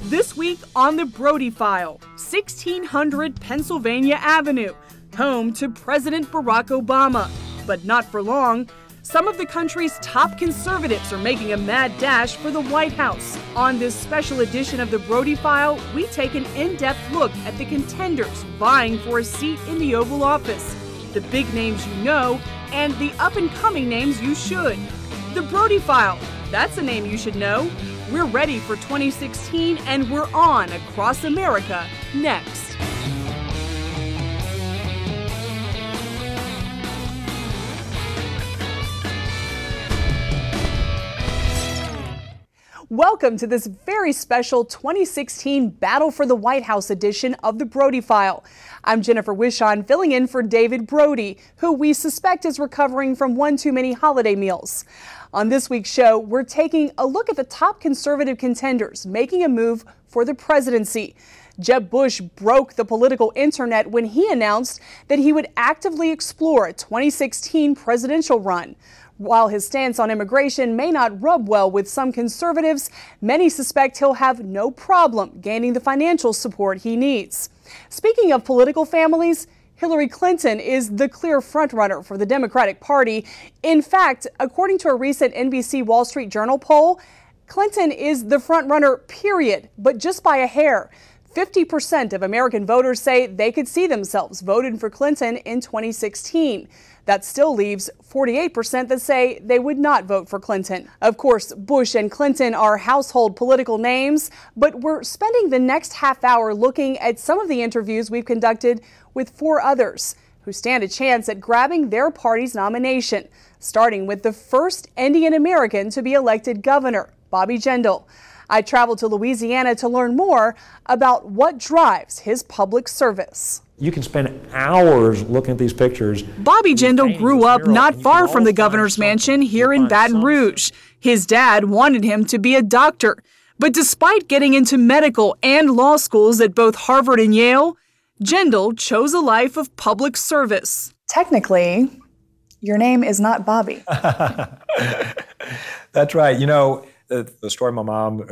This week on the Brody File, 1600 Pennsylvania Avenue, home to President Barack Obama. But not for long. Some of the country's top conservatives are making a mad dash for the White House. On this special edition of the Brody File, we take an in-depth look at the contenders vying for a seat in the Oval Office, the big names you know, and the up-and-coming names you should. The Brody File, that's a name you should know. We're ready for 2016, and we're on across America next. Welcome to this very special 2016 Battle for the White House edition of the Brody File. I'm Jennifer Wishon, filling in for David Brody, who we suspect is recovering from one too many holiday meals. On this week's show, we're taking a look at the top conservative contenders making a move for the presidency. Jeb Bush broke the political internet when he announced that he would actively explore a 2016 presidential run. While his stance on immigration may not rub well with some conservatives, many suspect he'll have no problem gaining the financial support he needs. Speaking of political families, Hillary Clinton is the clear frontrunner for the Democratic Party. In fact, according to a recent NBC Wall Street Journal poll, Clinton is the frontrunner, period, but just by a hair. 50% of American voters say they could see themselves voting for Clinton in 2016. That still leaves 48% that say they would not vote for Clinton. Of course, Bush and Clinton are household political names, but we're spending the next half hour looking at some of the interviews we've conducted with four others who stand a chance at grabbing their party's nomination, starting with the first Indian American to be elected governor, Bobby Jindal. I traveled to Louisiana to learn more about what drives his public service. You can spend hours looking at these pictures. Bobby Jindal grew up not far from the governor's mansion here in Baton Rouge. His dad wanted him to be a doctor. But despite getting into medical and law schools at both Harvard and Yale, Jindal chose a life of public service. Technically, your name is not Bobby. That's right. You know, the story my mom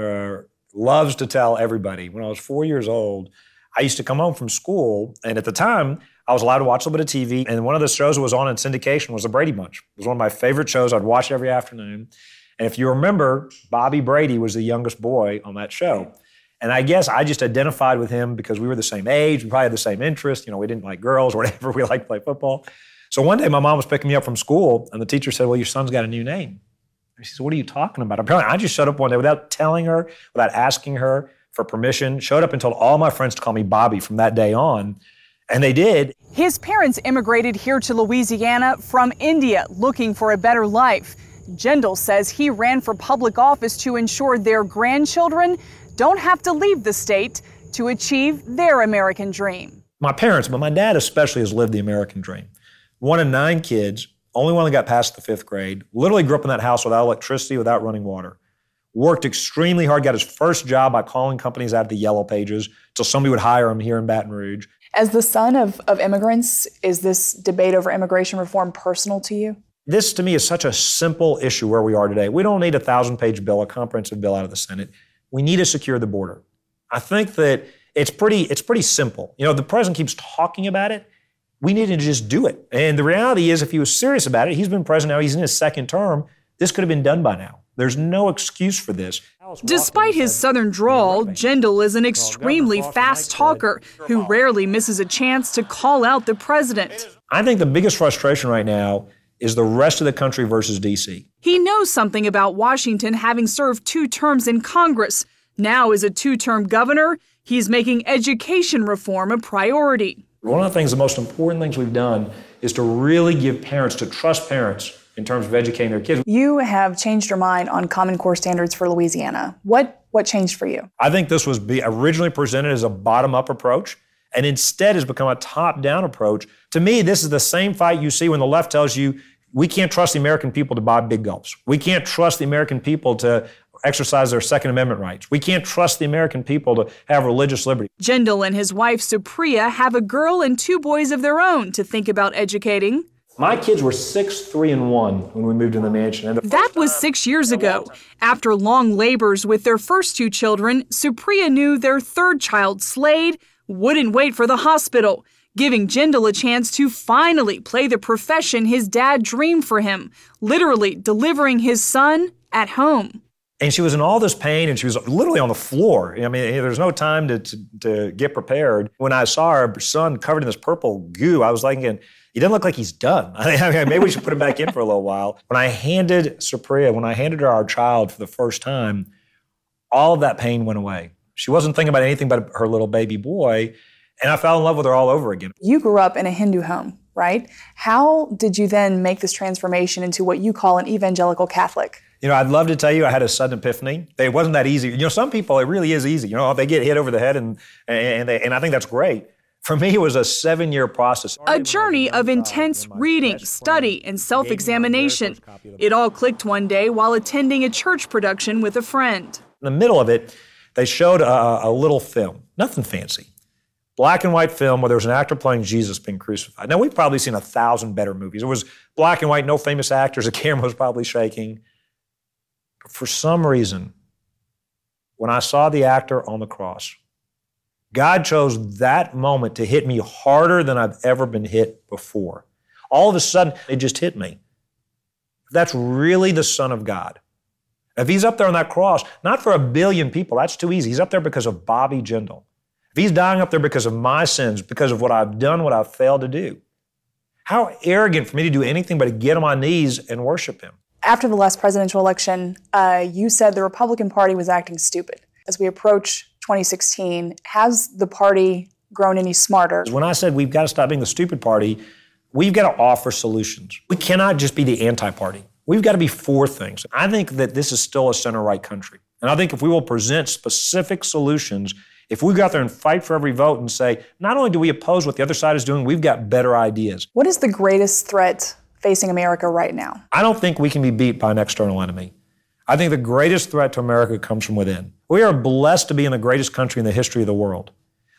loves to tell everybody. When I was 4 years old, I used to come home from school, and at the time, I was allowed to watch a little bit of TV, and one of the shows that was on in syndication was The Brady Bunch. It was one of my favorite shows. I'd watch every afternoon. And if you remember, Bobby Brady was the youngest boy on that show. And I guess I just identified with him because we were the same age. We probably had the same interests. You know, we didn't like girls or whatever. We liked to play football. So one day, my mom was picking me up from school, and the teacher said, "Well, your son's got a new name." And she said, "What are you talking about?" Apparently, I just showed up one day without telling her, without asking her for permission, showed up and told all my friends to call me Bobby from that day on, and they did. His parents immigrated here to Louisiana from India looking for a better life. Jindal says he ran for public office to ensure their grandchildren don't have to leave the state to achieve their American dream. My parents, but my dad especially, has lived the American dream. One of 9 kids, only one that got past the 5th grade, literally grew up in that house without electricity, without running water. Worked extremely hard, got his first job by calling companies out of the yellow pages till somebody would hire him here in Baton Rouge. As the son of immigrants, is this debate over immigration reform personal to you? This, to me, is such a simple issue where we are today. We don't need a 1,000-page bill, a comprehensive bill out of the Senate. We need to secure the border. I think that it's pretty simple. You know, the president keeps talking about it. We need to just do it. And the reality is, if he was serious about it, he's been president now, he's in his 2nd term, this could have been done by now. There's no excuse for this. Despite his southern drawl, Jindal is an extremely fast talker who rarely misses a chance to call out the president. I think the biggest frustration right now is the rest of the country versus D.C. He knows something about Washington having served 2 terms in Congress. Now, as a 2-term governor, he's making education reform a priority. One of the things, the most important things we've done is to really give parents, to trust parents in terms of educating their kids. You have changed your mind on Common Core standards for Louisiana. What changed for you? I think this was originally presented as a bottom-up approach, and instead has become a top-down approach. To me, this is the same fight you see when the left tells you, we can't trust the American people to buy big gulps. We can't trust the American people to exercise their Second Amendment rights. We can't trust the American people to have religious liberty. Jindal and his wife, Supriya, have a girl and 2 boys of their own to think about educating. My kids were 6, 3, and 1 when we moved in the mansion. And that was 6 years ago. After long labors with their first 2 children, Supriya knew their third child, Slade, wouldn't wait for the hospital, giving Jindal a chance to finally play the profession his dad dreamed for him, literally delivering his son at home. And she was in all this pain, and she was literally on the floor. I mean, there's no time to get prepared. When I saw our son covered in this purple goo, I was thinking, he doesn't look like he's done. I mean, maybe we should put him back in for a little while. When I handed her our child for the first time, all of that pain went away. She wasn't thinking about anything but her little baby boy, and I fell in love with her all over again. You grew up in a Hindu home, right? How did you then make this transformation into what you call an evangelical Catholic? You know, I'd love to tell you I had a sudden epiphany. It wasn't that easy. You know, some people, it really is easy. You know, they get hit over the head, and I think that's great. For me, it was a 7-year process. A journey of intense reading, study, and self-examination. It all clicked one day while attending a church production with a friend. In the middle of it, they showed a little film, nothing fancy. Black and white film where there was an actor playing Jesus being crucified. Now, we've probably seen 1,000 better movies. It was black and white, no famous actors, the camera was probably shaking. But for some reason, when I saw the actor on the cross, God chose that moment to hit me harder than I've ever been hit before. All of a sudden, it just hit me. That's really the Son of God. If he's up there on that cross, not for 1 billion people, that's too easy. He's up there because of Bobby Jindal. If he's dying up there because of my sins, because of what I've done, what I've failed to do, how arrogant for me to do anything but to get on my knees and worship him. After the last presidential election, you said the Republican Party was acting stupid. As we approach 2016, has the party grown any smarter? When I said we've got to stop being the stupid party, we've got to offer solutions. We cannot just be the anti-party. We've got to be for things. I think that this is still a center-right country. And I think if we will present specific solutions, if we go out there and fight for every vote and say, not only do we oppose what the other side is doing, we've got better ideas. What is the greatest threat facing America right now? I don't think we can be beat by an external enemy. I think the greatest threat to America comes from within. We are blessed to be in the greatest country in the history of the world.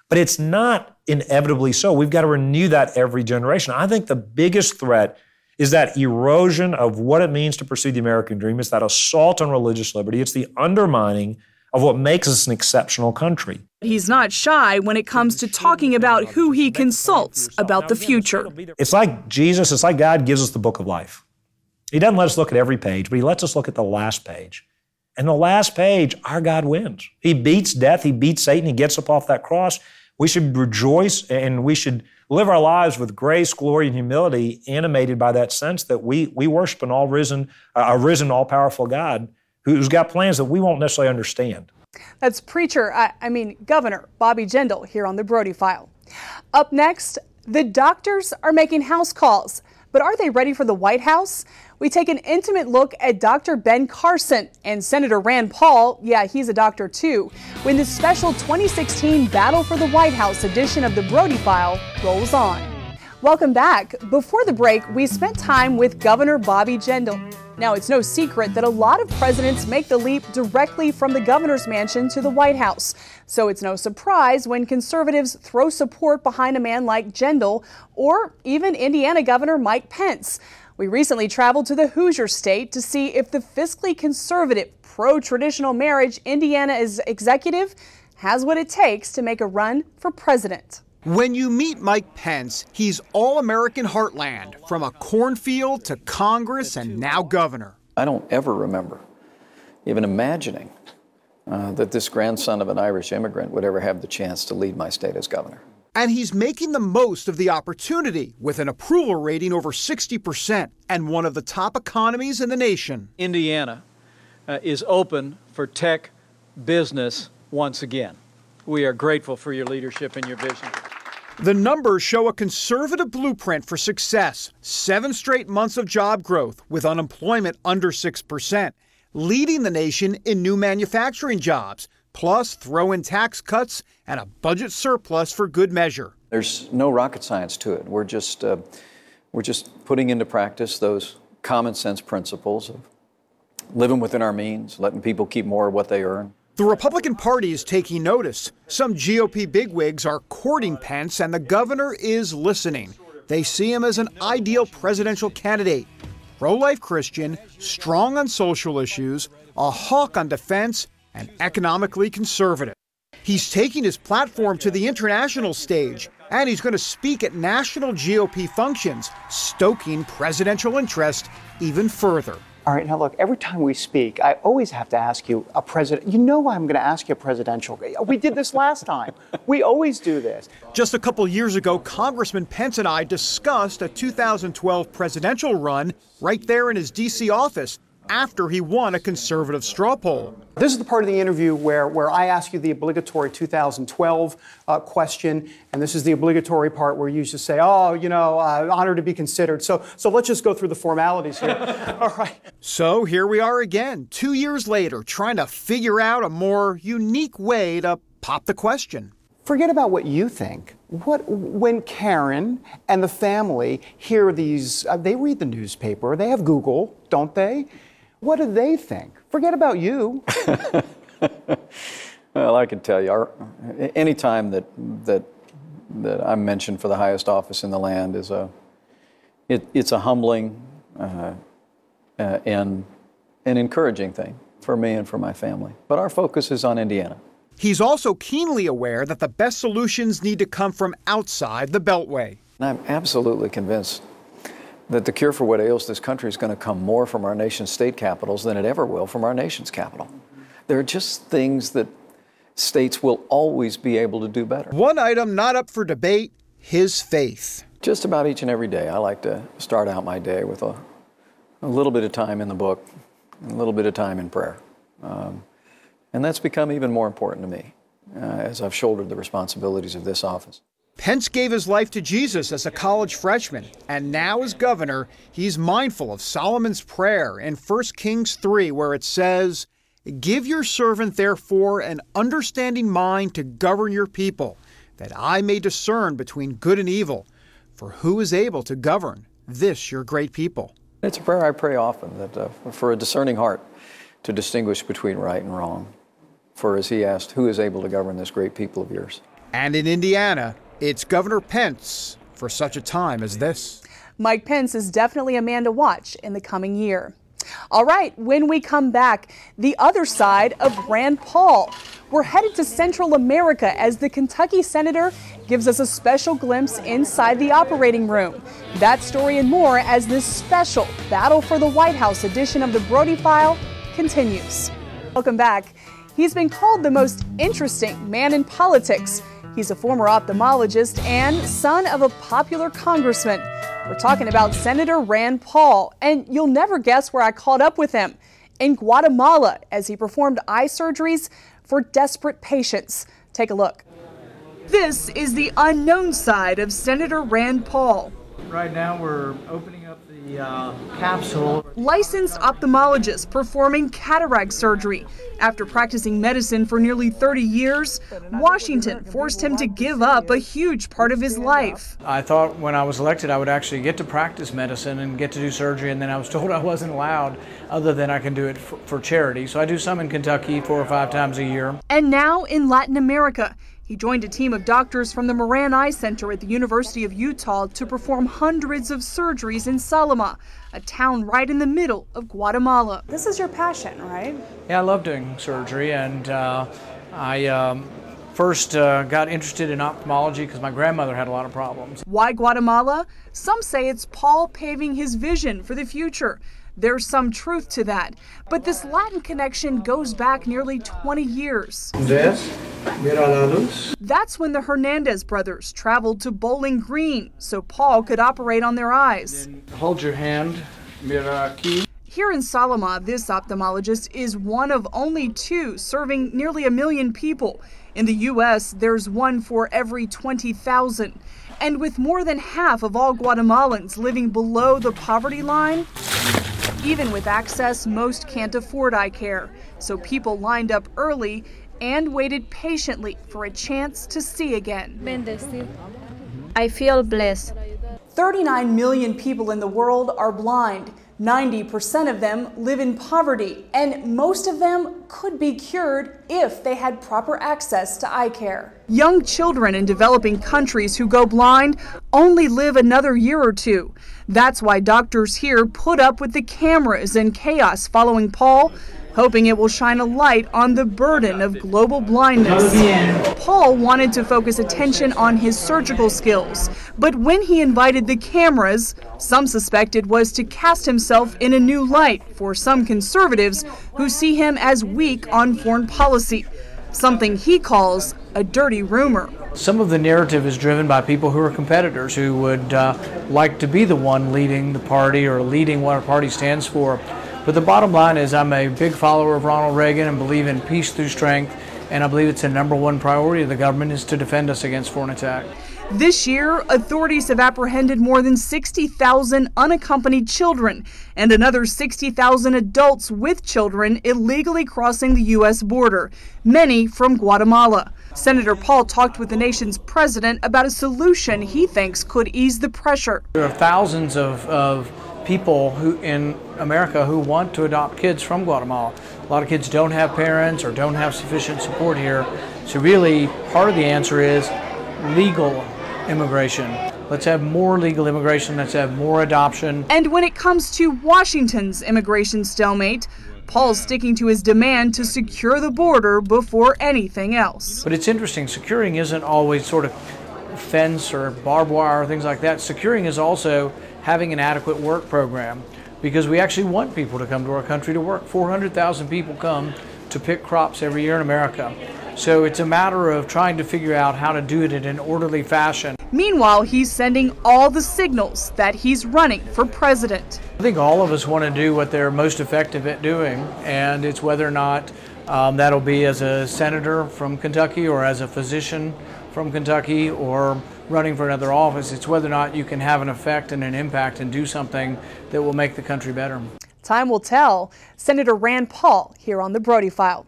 But it's not inevitably so. We've got to renew that every generation. I think the biggest threat is that erosion of what it means to pursue the American dream. It's that assault on religious liberty. It's the undermining of what makes us an exceptional country. He's not shy when it comes to talking about who he consults about the future. It's like Jesus, it's like God gives us the book of life. He doesn't let us look at every page, but he lets us look at the last page. And the last page, our God wins. He beats death, he beats Satan, he gets up off that cross. We should rejoice and we should live our lives with grace, glory, and humility, animated by that sense that we worship an all-risen, all-powerful God who's got plans that we won't necessarily understand. That's Governor Bobby Jindal here on the Brody File. Up next, the doctors are making house calls, but are they ready for the White House? We take an intimate look at Dr. Ben Carson and Senator Rand Paul, yeah, he's a doctor too, when this special 2016 Battle for the White House edition of the Brody File rolls on. Welcome back. Before the break, we spent time with Governor Bobby Jindal. Now, it's no secret that a lot of presidents make the leap directly from the governor's mansion to the White House. So it's no surprise when conservatives throw support behind a man like Jindal or even Indiana Governor Mike Pence. We recently traveled to the Hoosier State to see if the fiscally conservative, pro-traditional marriage Indiana executive has what it takes to make a run for president. When you meet Mike Pence, he's all-American heartland, from a cornfield to Congress and now governor. I don't ever remember even imagining that this grandson of an Irish immigrant would ever have the chance to lead my state as governor. And he's making the most of the opportunity with an approval rating over 60% and one of the top economies in the nation. Indiana is open for tech business once again. We are grateful for your leadership and your vision. The numbers show a conservative blueprint for success. 7 straight months of job growth with unemployment under 6%, leading the nation in new manufacturing jobs, plus throw in tax cuts and a budget surplus for good measure. There's no rocket science to it. We're just putting into practice those common sense principles of living within our means, letting people keep more of what they earn. The Republican Party is taking notice. Some GOP bigwigs are courting Pence, and the governor is listening. They see him as an ideal presidential candidate. Pro-life Christian, strong on social issues, a hawk on defense, and economically conservative. He's taking his platform to the international stage, and he's going to speak at national GOP functions, stoking presidential interest even further. All right, now look, every time we speak, I always have to ask you a president. You know I'm going to ask you a presidential. We did this last time. We always do this. Just a couple years ago, Congressman Pence and I discussed a 2012 presidential run right there in his D.C. office after he won a conservative straw poll. This is the part of the interview where I ask you the obligatory 2012 question, and this is the obligatory part where you just say, oh, you know, honored to be considered. So let's just go through the formalities here. All right. So here we are again, 2 years later, trying to figure out a more unique way to pop the question. Forget about what you think. When Karen and the family hear these, they read the newspaper, they have Google, don't they? What do they think? Forget about you. Well, I can tell you, any time that I'm mentioned for the highest office in the land is it's a humbling and an encouraging thing for me and for my family. But our focus is on Indiana. He's also keenly aware that the best solutions need to come from outside the Beltway. And I'm absolutely convinced that the cure for what ails this country is going to come more from our nation's state capitals than it ever will from our nation's capital. There are just things that states will always be able to do better. One item not up for debate, his faith. Just about each and every day, I like to start out my day with a little bit of time in the book, and a little bit of time in prayer. And that's become even more important to me as I've shouldered the responsibilities of this office. Pence gave his life to Jesus as a college freshman, and now as governor, he's mindful of Solomon's prayer in 1 Kings 3, where it says, "Give your servant, therefore, an understanding mind to govern your people, that I may discern between good and evil. For who is able to govern this your great people?" It's a prayer I pray often, that for a discerning heart to distinguish between right and wrong. For as he asked, who is able to govern this great people of yours? And in Indiana, it's Governor Pence for such a time as this. Mike Pence is definitely a man to watch in the coming year. All right, when we come back, the other side of Rand Paul. We're headed to Central America as the Kentucky senator gives us a special glimpse inside the operating room. That story and more as this special Battle for the White House edition of the Brody File continues. Welcome back. He's been called the most interesting man in politics. He's a former ophthalmologist and son of a popular congressman. We're talking about Senator Rand Paul, and you'll never guess where I caught up with him. In Guatemala, as he performed eye surgeries for desperate patients. Take a look. This is the unknown side of Senator Rand Paul. Right now we're opening up the capsule. Licensed ophthalmologist performing cataract surgery. After practicing medicine for nearly 30 years, Washington forced him to give up a huge part of his life. I thought when I was elected I would actually get to practice medicine and get to do surgery, and then I was told I wasn't allowed other than I can do it for charity. So I do some in Kentucky 4 or 5 times a year. And now in Latin America. He joined a team of doctors from the Moran Eye Center at the University of Utah to perform hundreds of surgeries in Salima, a town right in the middle of Guatemala. This is your passion, right? Yeah, I love doing surgery, and I first got interested in ophthalmology because my grandmother had a lot of problems. Why Guatemala? Some say it's Paul paving his vision for the future. There's some truth to that, but this Latin connection goes back nearly 20 years. That's when the Hernandez brothers traveled to Bowling Green so Paul could operate on their eyes. Hold your hand, mira aquí. Here in Salima, this ophthalmologist is one of only 2 serving nearly 1 million people. In the U.S., there's one for every 20,000. And with more than half of all Guatemalans living below the poverty line, even with access, most can't afford eye care. So people lined up early and waited patiently for a chance to see again. I feel blessed. 39 million people in the world are blind. 90% of them live in poverty, and most of them could be cured if they had proper access to eye care. Young children in developing countries who go blind only live another year or two. That's why doctors here put up with the cameras and chaos following Paul, hoping it will shine a light on the burden of global blindness. Paul wanted to focus attention on his surgical skills, but when he invited the cameras, some suspected was to cast himself in a new light for some conservatives who see him as weak on foreign policy, something he calls a dirty rumor. Some of the narrative is driven by people who are competitors who would like to be the one leading the party or leading what our party stands for. But the bottom line is I'm a big follower of Ronald Reagan and believe in peace through strength, and I believe it's the #1 priority of the government is to defend us against foreign attack. This year, authorities have apprehended more than 60,000 unaccompanied children and another 60,000 adults with children illegally crossing the U.S. border, many from Guatemala. Senator Paul talked with the nation's president about a solution he thinks could ease the pressure. There are thousands of people who in America who want to adopt kids from Guatemala. A lot of kids don't have parents or don't have sufficient support here. So really, part of the answer is legal immigration. Let's have more legal immigration. Let's have more adoption. And when it comes to Washington's immigration stalemate, Paul's sticking to his demand to secure the border before anything else. But it's interesting, securing isn't always sort of fence or barbed wire or things like that. Securing is also having an adequate work program, because we actually want people to come to our country to work. 400,000 people come to pick crops every year in America. So it's a matter of trying to figure out how to do it in an orderly fashion. Meanwhile, he's sending all the signals that he's running for president. I think all of us want to do what they're most effective at doing, and it's whether or not that'll be as a senator from Kentucky or as a physician from Kentucky or running for another office. It's whether or not you can have an effect and an impact and do something that will make the country better. Time will tell. Senator Rand Paul here on the Brody File.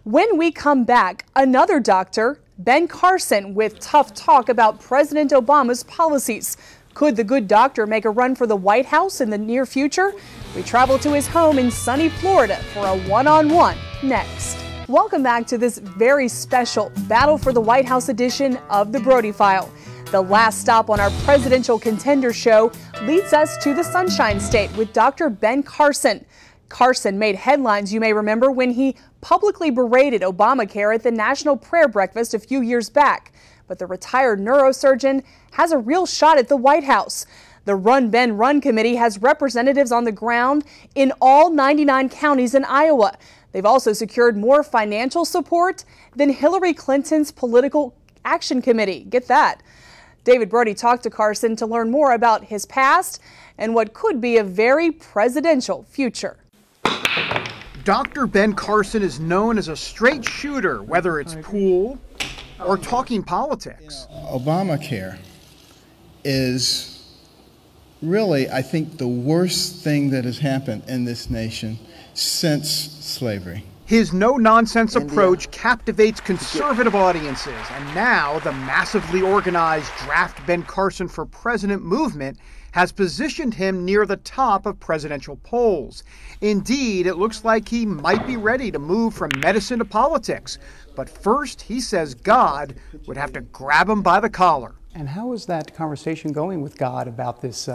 When we come back, another doctor, Ben Carson, with tough talk about President Obama's policies. Could the good doctor make a run for the White House in the near future? We travel to his home in sunny Florida for a one-on-one next. Welcome back to this very special Battle for the White House edition of the Brody File. The last stop on our presidential contender show leads us to the Sunshine State with Dr. Ben Carson. Carson made headlines, you may remember, when he publicly berated Obamacare at the National Prayer Breakfast a few years back. But the retired neurosurgeon has a real shot at the White House. The Run, Ben, Run committee has representatives on the ground in all 99 counties in Iowa. They've also secured more financial support than Hillary Clinton's Political Action Committee. Get that. David Brody talked to Carson to learn more about his past and what could be a very presidential future. Dr. Ben Carson is known as a straight shooter, whether it's pool or talking politics. Obamacare is really, I think, the worst thing that has happened in this nation since slavery. His no-nonsense approach captivates conservative audiences, and now the massively organized Draft Ben Carson for President movement has positioned him near the top of presidential polls. Indeed, it looks like he might be ready to move from medicine to politics. But first, he says God would have to grab him by the collar. And how is that conversation going with God about this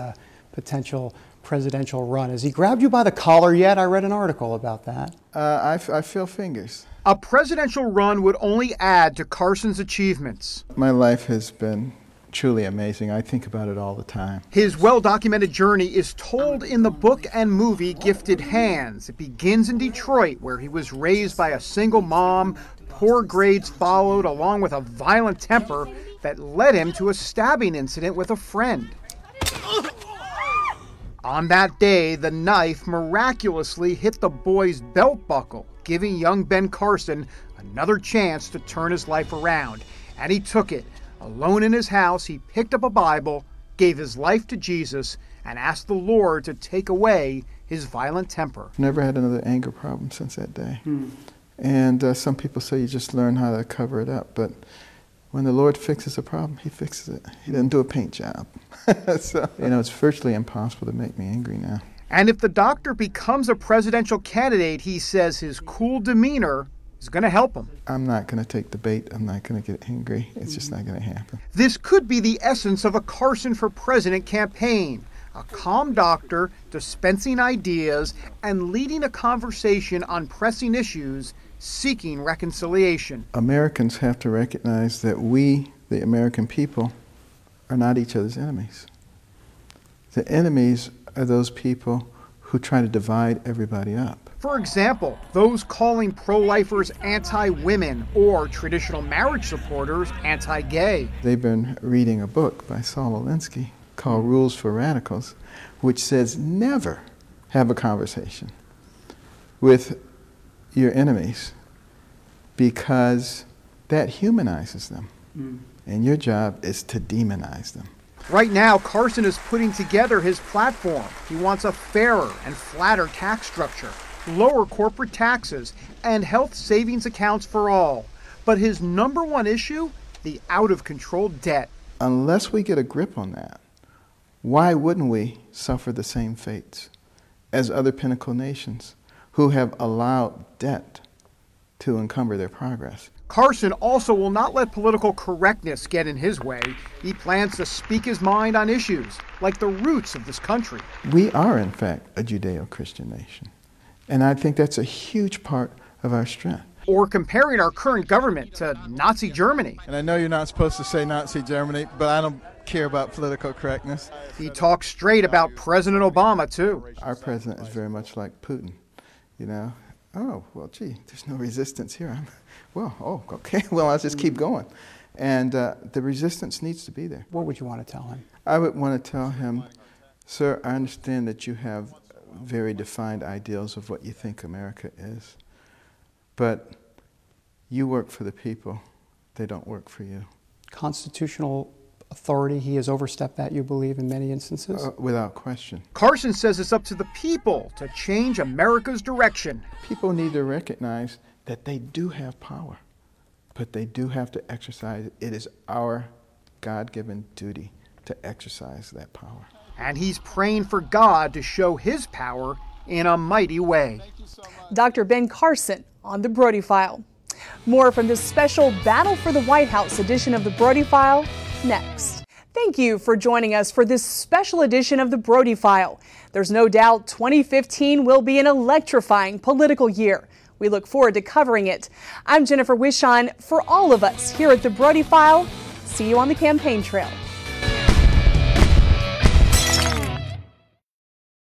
potential presidential run? Has he grabbed you by the collar yet? I read an article about that. I feel fingers. A presidential run would only add to Carson's achievements. My life has been truly amazing. I think about it all the time. His well-documented journey is told in the book and movie Gifted Hands. It begins in Detroit, where he was raised by a single mom. Poor grades followed, along with a violent temper that led him to a stabbing incident with a friend. On that day, the knife miraculously hit the boy's belt buckle, giving young Ben Carson another chance to turn his life around. And he took it. Alone in his house, he picked up a Bible, gave his life to Jesus, and asked the Lord to take away his violent temper. Never had another anger problem since that day. And some people say you just learn how to cover it up, but when the Lord fixes a problem, he fixes it. He doesn't do a paint job. So, it's virtually impossible to make me angry now. And if the doctor becomes a presidential candidate, he says his cool demeanor is going to help him. I'm not going to take the bait. I'm not going to get angry. It's just not going to happen. This could be the essence of a Carson for President campaign. A calm doctor dispensing ideas and leading a conversation on pressing issues, seeking reconciliation. Americans have to recognize that we, the American people, are not each other's enemies. The enemies are those people who try to divide everybody up. For example, those calling pro-lifers anti-women or traditional marriage supporters anti-gay. They've been reading a book by Saul Alinsky called Rules for Radicals, which says never have a conversation with your enemies because that humanizes them. And your job is to demonize them. Right now, Carson is putting together his platform. He wants a fairer and flatter tax structure, lower corporate taxes, and health savings accounts for all. But his number one issue, the out-of-control debt. Unless we get a grip on that, why wouldn't we suffer the same fates as other pinnacle nations who have allowed debt to encumber their progress? Carson also will not let political correctness get in his way. He plans to speak his mind on issues like the roots of this country. We are, in fact, a Judeo-Christian nation. And I think that's a huge part of our strength. Or comparing our current government to Nazi Germany. And I know you're not supposed to say Nazi Germany, but I don't care about political correctness. He talks straight about President Obama, too. Our president is very much like Putin, you know. Oh, well, gee, there's no resistance here. Okay, well, I'll just keep going. And the resistance needs to be there. What would you want to tell him? I would want to tell him, sir, I understand that you have very defined ideals of what you think America is, but you work for the people. They don't work for you. Constitutional authority, he has overstepped that, you believe, in many instances? Without question. Carson says it's up to the people to change America's direction. People need to recognize that they do have power, but they do have to exercise it. It is our God-given duty to exercise that power. And he's praying for God to show his power in a mighty way. Dr. Ben Carson on the Brody File. More from this special Battle for the White House edition of the Brody File next. Thank you for joining us for this special edition of the Brody File. There's no doubt 2015 will be an electrifying political year. We look forward to covering it. I'm Jennifer Wishon. For all of us here at the Brody File, see you on the campaign trail.